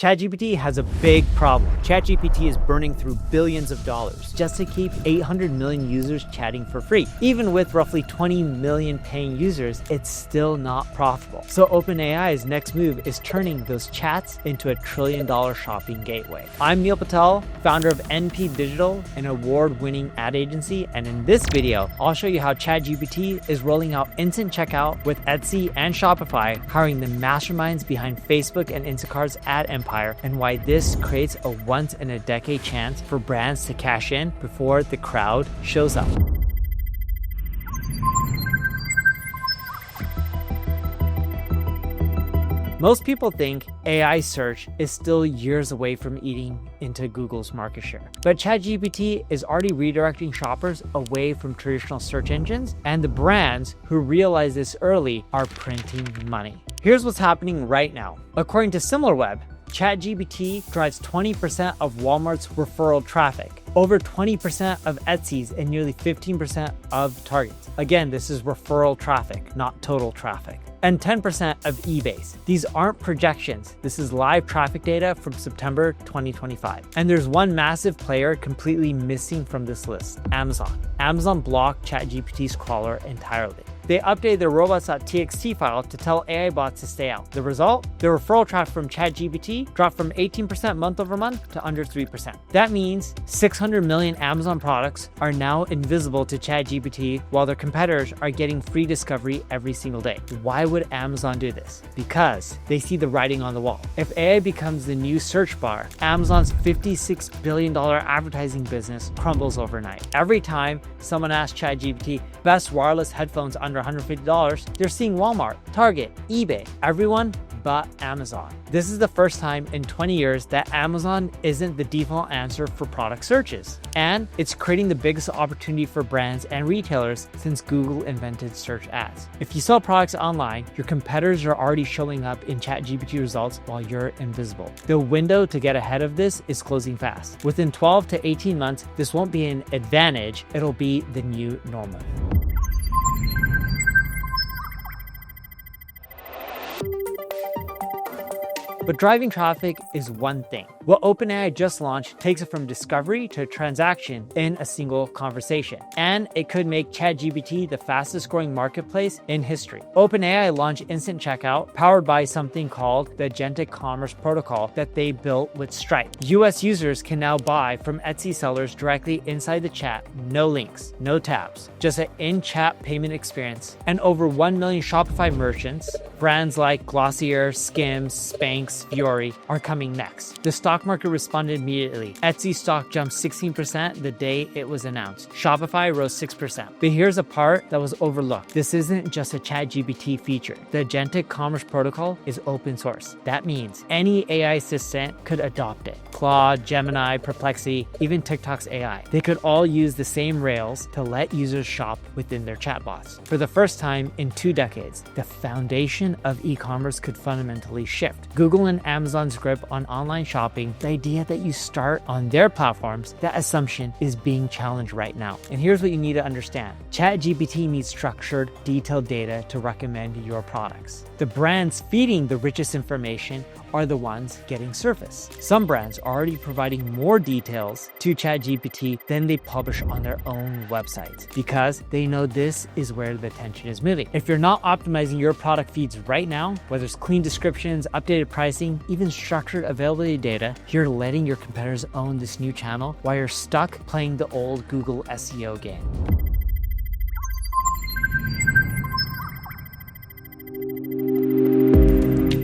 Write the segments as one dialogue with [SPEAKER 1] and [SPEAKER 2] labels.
[SPEAKER 1] ChatGPT has a big problem. ChatGPT is burning through billions of dollars just to keep 800 million users chatting for free. Even with roughly 20 million paying users, it's still not profitable. So OpenAI's next move is turning those chats into a $1 trillion shopping gateway. I'm Neil Patel, founder of NP Digital, an award-winning ad agency, and in this video, I'll show you how ChatGPT is rolling out instant checkout with Etsy and Shopify, hiring the masterminds behind Facebook and Instacart's ad empire, and why this creates a once-in-a-decade chance for brands to cash in before the crowd shows up. Most people think AI search is still years away from eating into Google's market share. But ChatGPT is already redirecting shoppers away from traditional search engines, and the brands who realize this early are printing money. Here's what's happening right now. According to SimilarWeb, ChatGPT drives 20% of Walmart's referral traffic, over 20% of Etsy's, and nearly 15% of Target's. Again, this is referral traffic, not total traffic. And 10% of eBay's. These aren't projections. This is live traffic data from September 2025. And there's one massive player completely missing from this list, Amazon. Amazon blocked ChatGPT's crawler entirely. They updated their robots.txt file to tell AI bots to stay out. The result? The referral traffic from ChatGPT dropped from 18% month over month to under 3%. That means 600 million Amazon products are now invisible to ChatGPT, while their competitors are getting free discovery every single day. Why would Amazon do this? Because they see the writing on the wall. If AI becomes the new search bar, Amazon's $56 billion advertising business crumbles overnight. Every time someone asks ChatGPT, best wireless headphones under $150, they're seeing Walmart, Target, eBay, everyone but Amazon. This is the first time in 20 years that Amazon isn't the default answer for product searches. And it's creating the biggest opportunity for brands and retailers since Google invented search ads. If you sell products online, your competitors are already showing up in ChatGPT results while you're invisible. The window to get ahead of this is closing fast. Within 12 to 18 months, this won't be an advantage, it'll be the new normal. But driving traffic is one thing. What OpenAI just launched takes it from discovery to transaction in a single conversation. And it could make ChatGPT the fastest growing marketplace in history. OpenAI launched instant checkout powered by something called the Agentic Commerce Protocol that they built with Stripe. US users can now buy from Etsy sellers directly inside the chat. No links, no tabs, just an in-chat payment experience. And over 1 million Shopify merchants, brands like Glossier, Skims, Spanx, Fiori are coming next. The stock market responded immediately. Etsy stock jumped 16% the day it was announced. Shopify rose 6%. But here's a part that was overlooked. This isn't just a ChatGPT feature. The Agentic Commerce Protocol is open source. That means any AI assistant could adopt it. Claude, Gemini, Perplexity, even TikTok's AI. They could all use the same rails to let users shop within their chatbots. For the first time in 2 decades, the foundation of e-commerce could fundamentally shift. Google and Amazon's grip on online shopping, the idea that you start on their platforms, that assumption is being challenged right now. And here's what you need to understand. ChatGPT needs structured, detailed data to recommend your products. The brands feeding the richest information are the ones getting surfaced. Some brands are already providing more details to ChatGPT than they publish on their own websites because they know this is where the attention is moving. If you're not optimizing your product feeds right now, whether it's clean descriptions, updated pricing, even structured availability data, you're letting your competitors own this new channel while you're stuck playing the old Google SEO game.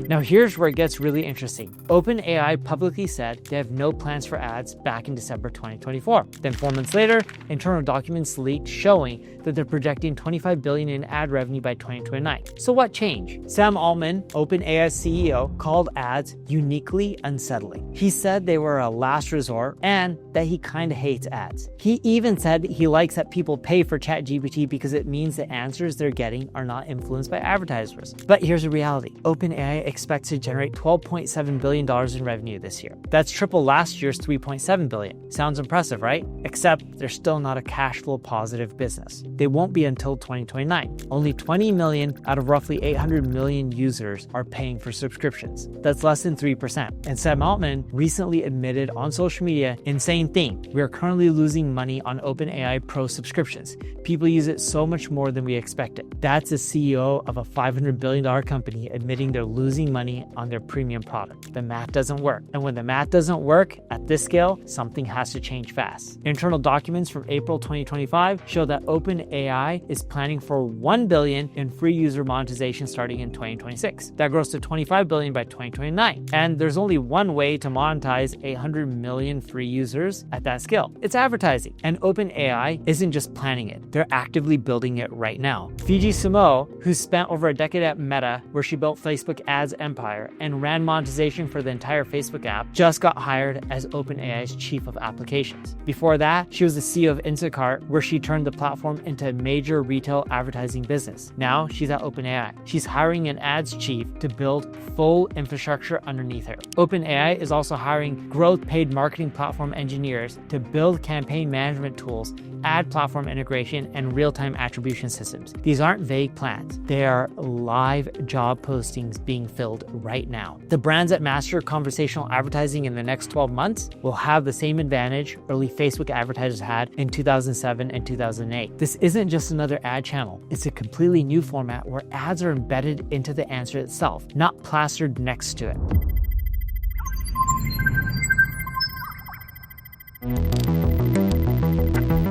[SPEAKER 1] Now here's where it gets really interesting. OpenAI publicly said they have no plans for ads back in December 2024. Then 4 months later, internal documents leaked showing that they're projecting $25 billion in ad revenue by 2029. So what changed? Sam Altman, OpenAI's CEO, called ads uniquely unsettling. He said they were a last resort and that he kind of hates ads. He even said he likes that people pay for ChatGPT because it means the answers they're getting are not influenced by advertisers. But here's the reality. OpenAI expects to generate $12.7 billion in revenue this year. That's triple last year's $3.7 billion. Sounds impressive, right? Except they're still not a cash flow positive business. They won't be until 2029. Only 20 million out of roughly 800 million users are paying for subscriptions. That's less than 3%. And Sam Altman recently admitted on social media, insane thing, we are currently losing money on OpenAI Pro subscriptions. People use it so much more than we expected. That's the CEO of a $500 billion company admitting they're losing money on their premium product. The math doesn't work. And when the math doesn't work at this scale, something has to change fast. Internal documents from April 2025 show that OpenAI is planning for $1 billion in free user monetization starting in 2026. That grows to $25 billion by 2029. And there's only one way to monetize 800 million free users at that scale. It's advertising. And OpenAI isn't just planning it. They're actively building it right now. Fiji Sumo, who spent over a decade at Meta, where she built Facebook Ads empire and ran monetization for the entire Facebook app, just got hired as OpenAI's chief of applications. Before that, she was the CEO of Instacart, where she turned the platform into a major retail advertising business. Now she's at OpenAI. She's hiring an ads chief to build full infrastructure underneath her. OpenAI is also hiring growth paid marketing platform engineers to build campaign management tools, ad platform integration, and real-time attribution systems. These aren't vague plans. They are live job postings being filled right now. The brands that master conversational advertising in the next 12 months will have the same advantage early Facebook advertisers had in 2007 and 2008. This isn't just another ad channel. It's a completely new format where ads are embedded into the answer itself, not plastered next to it.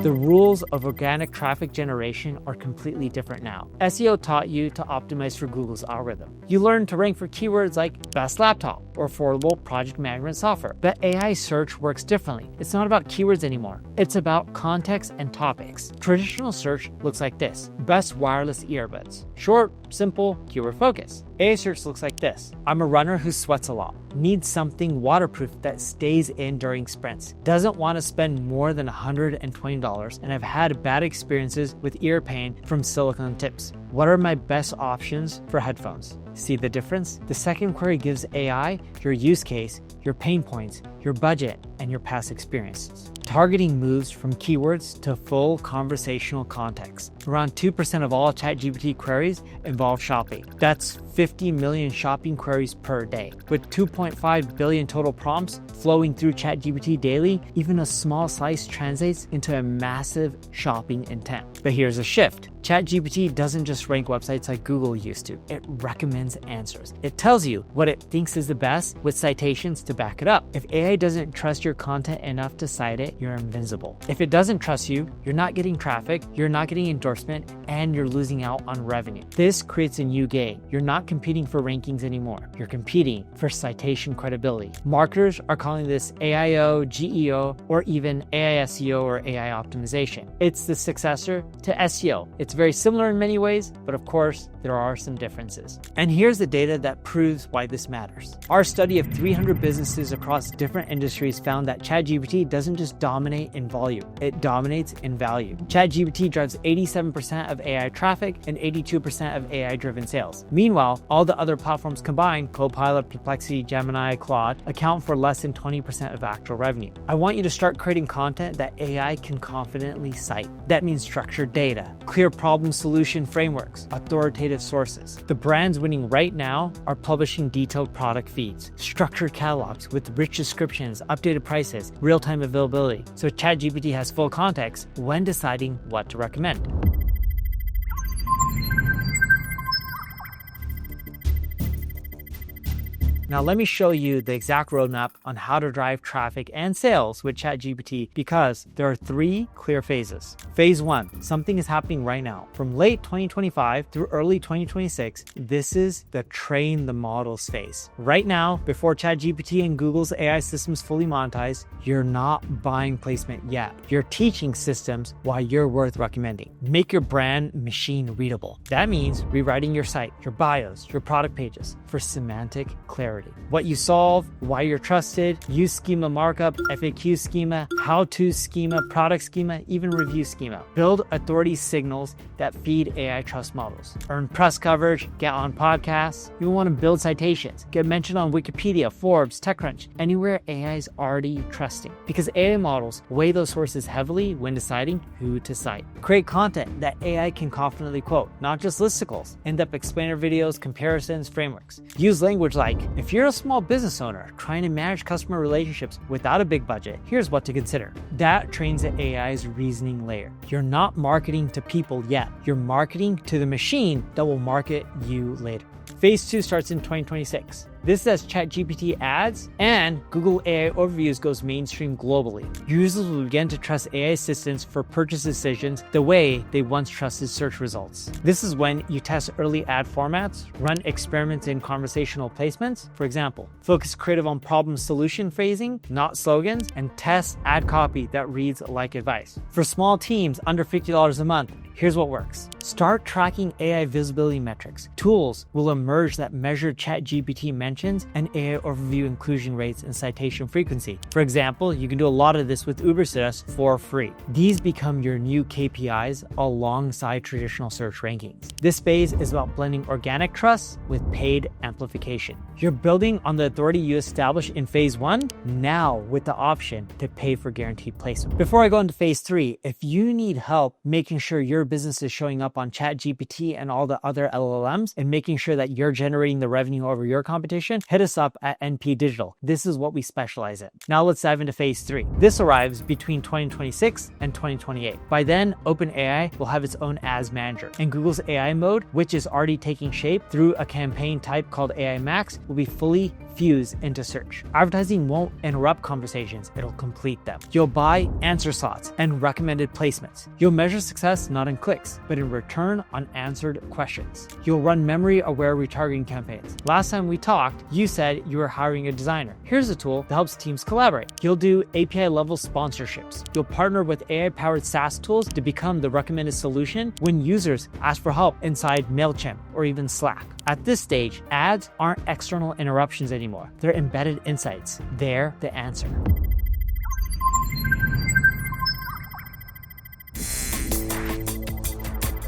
[SPEAKER 1] The rules of organic traffic generation are completely different now. SEO taught you to optimize for Google's algorithm. You learned to rank for keywords like best laptop or affordable project management software. But AI search works differently. It's not about keywords anymore. It's about context and topics. Traditional search looks like this: best wireless earbuds. Short, simple, keyword focus. AI search looks like this: I'm a runner who sweats a lot. Needs something waterproof that stays in during sprints. Doesn't want to spend more than $120 and have had bad experiences with ear pain from silicone tips. What are my best options for headphones? See the difference? The second query gives AI your use case, your pain points, your budget, and your past experiences. Targeting moves from keywords to full conversational context. Around 2% of all ChatGPT queries involve shopping. That's 50 million shopping queries per day. With 2.5 billion total prompts flowing through ChatGPT daily, even a small slice translates into a massive shopping intent. But here's a shift. ChatGPT doesn't just rank websites like Google used to. It recommends answers. It tells you what it thinks is the best with citations to back it up. If AI doesn't trust your content enough to cite it, you're invincible. If it doesn't trust you, you're not getting traffic, you're not getting endorsement, and you're losing out on revenue. This creates a new game. You're not competing for rankings anymore. You're competing for citation credibility. Marketers are calling this AIO, GEO, or even AI SEO or AI optimization. It's the successor to SEO. It's very similar in many ways, but of course, there are some differences. And here's the data that proves why this matters. Our study of 300 businesses across different industries found that ChatGPT doesn't just dominate in volume, it dominates in value. ChatGPT drives 87% of AI traffic and 82% of AI-driven sales. Meanwhile, all the other platforms combined, Copilot, Perplexity, Gemini, Claude, account for less than 20% of actual revenue. I want you to start creating content that AI can confidently cite. That means structured data, clear problem solution frameworks, authoritative sources. The brands winning right now are publishing detailed product feeds, structured catalogs with rich descriptions, updated prices, real-time availability, so ChatGPT has full context when deciding what to recommend. Now let me show you the exact roadmap on how to drive traffic and sales with ChatGPT, because there are 3 clear phases. Phase 1, something is happening right now. From late 2025 through early 2026, this is the train the models phase. Right now, before ChatGPT and Google's AI systems fully monetize, you're not buying placement yet. You're teaching systems why you're worth recommending. Make your brand machine readable. That means rewriting your site, your bios, your product pages for semantic clarity. clarity. What you solve, why you're trusted, use schema markup, FAQ schema, how-to schema, product schema, even review schema. Build authority signals that feed AI trust models. Earn press coverage, get on podcasts. You want to build citations, get mentioned on Wikipedia, Forbes, TechCrunch, anywhere AI is already trusting. Because AI models weigh those sources heavily when deciding who to cite. Create content that AI can confidently quote, not just listicles, in-depth explainer videos, comparisons, frameworks. Use language like, if you're a small business owner trying to manage customer relationships without a big budget, here's what to consider. That trains the AI's reasoning layer. You're not marketing to people yet. You're marketing to the machine that will market you later. Phase 2 starts in 2026. This is as ChatGPT Has and Google AI Overviews goes mainstream globally. Users will begin to trust AI assistants for purchase decisions the way they once trusted search results. This is when you test early ad formats, run experiments in conversational placements, for example, focus creative on problem solution phrasing, not slogans, and test ad copy that reads like advice. For small teams under $50 a month, here's what works. Start tracking AI visibility metrics. Tools will emerge that measure ChatGPT mentions and AI overview inclusion rates and citation frequency. For example, you can do a lot of this with Ubersuggest for free. These become your new KPIs alongside traditional search rankings. This phase is about blending organic trust with paid amplification. You're building on the authority you established in phase 1, now with the option to pay for guaranteed placement. Before I go into phase 3, if you need help making sure your business is showing up on ChatGPT and all the other LLMs and making sure that you're generating the revenue over your competition, hit us up at NP Digital. This is what we specialize in. Now let's dive into phase 3. This arrives between 2026 and 2028. By then, OpenAI will have its own ads manager, and Google's AI mode, which is already taking shape through a campaign type called AI Max, will be fully fused into search. Advertising won't interrupt conversations, it'll complete them. You'll buy answer slots and recommended placements. You'll measure success not in clicks, but in return on answered questions. You'll run memory-aware retargeting campaigns. Last time we talked, you said you were hiring a designer. Here's a tool that helps teams collaborate. You'll do API-level sponsorships. You'll partner with AI-powered SaaS tools to become the recommended solution when users ask for help inside MailChimp or even Slack. At this stage, ads aren't external interruptions anymore. They're embedded insights. They're the answer.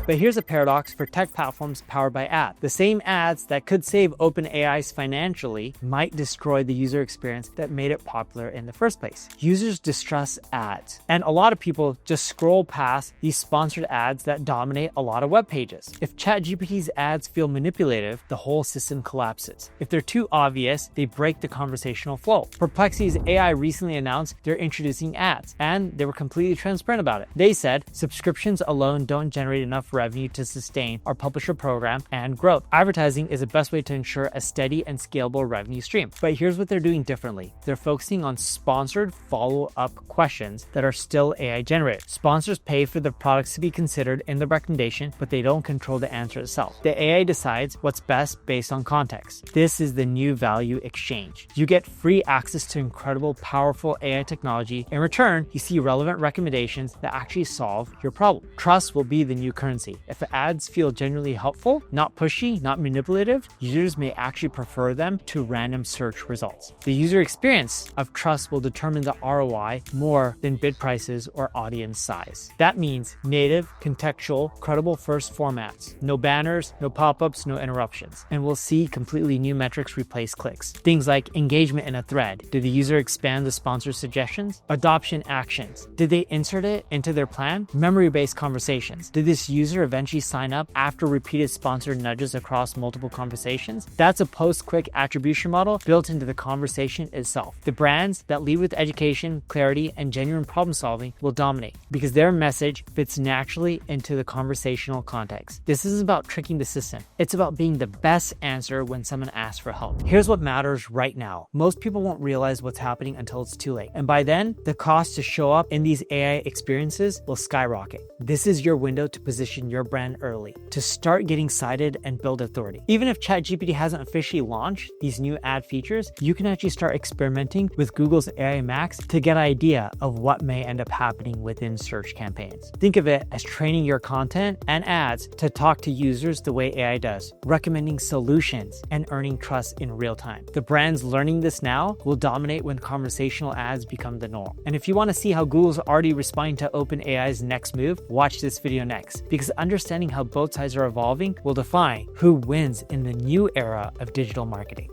[SPEAKER 1] But here's a paradox for tech platforms powered by ads. The same ads that could save OpenAI's financially might destroy the user experience that made it popular in the first place. Users distrust ads, and a lot of people just scroll past these sponsored ads that dominate a lot of web pages. If ChatGPT's ads feel manipulative, the whole system collapses. If they're too obvious, they break the conversational flow. Perplexity's AI recently announced they're introducing ads, and they were completely transparent about it. They said, subscriptions alone don't generate enough revenue to sustain our publisher program and growth. Advertising is the best way to ensure a steady and scalable revenue stream. But here's what they're doing differently. They're focusing on sponsored follow-up questions that are still AI generated. Sponsors pay for the products to be considered in the recommendation, but they don't control the answer itself. The AI decides what's best based on context. This is the new value exchange. You get free access to incredible, powerful AI technology. In return, you see relevant recommendations that actually solve your problem. Trust will be the new currency. If ads feel genuinely helpful, not pushy, not manipulative, users may actually prefer them to random search results. The user experience of trust will determine the ROI more than bid prices or audience size. That means native, contextual, credible first formats. No banners, no pop-ups, no interruptions. And we'll see completely new metrics replace clicks. Things like engagement in a thread. Did the user expand the sponsor suggestions? Adoption actions. Did they insert it into their plan? Memory-based conversations. Did this user eventually sign up after repeated sponsored nudges across multiple conversations? That's a post-click attribution model built into the conversation itself. The brands that lead with education, clarity, and genuine problem solving will dominate because their message fits naturally into the conversational context. This isn't about tricking the system. It's about being the best answer when someone asks for help. Here's what matters right now. Most people won't realize what's happening until it's too late. And by then, the cost to show up in these AI experiences will skyrocket. This is your window to position position your brand early, to start getting cited and build authority. Even if ChatGPT hasn't officially launched these new ad features, you can actually start experimenting with Google's AI Max to get an idea of what may end up happening within search campaigns. Think of it as training your content and ads to talk to users the way AI does, recommending solutions and earning trust in real time. The brands learning this now will dominate when conversational ads become the norm. And if you want to see how Google's already responding to OpenAI's next move, watch this video next, because understanding how both sides are evolving will define who wins in the new era of digital marketing.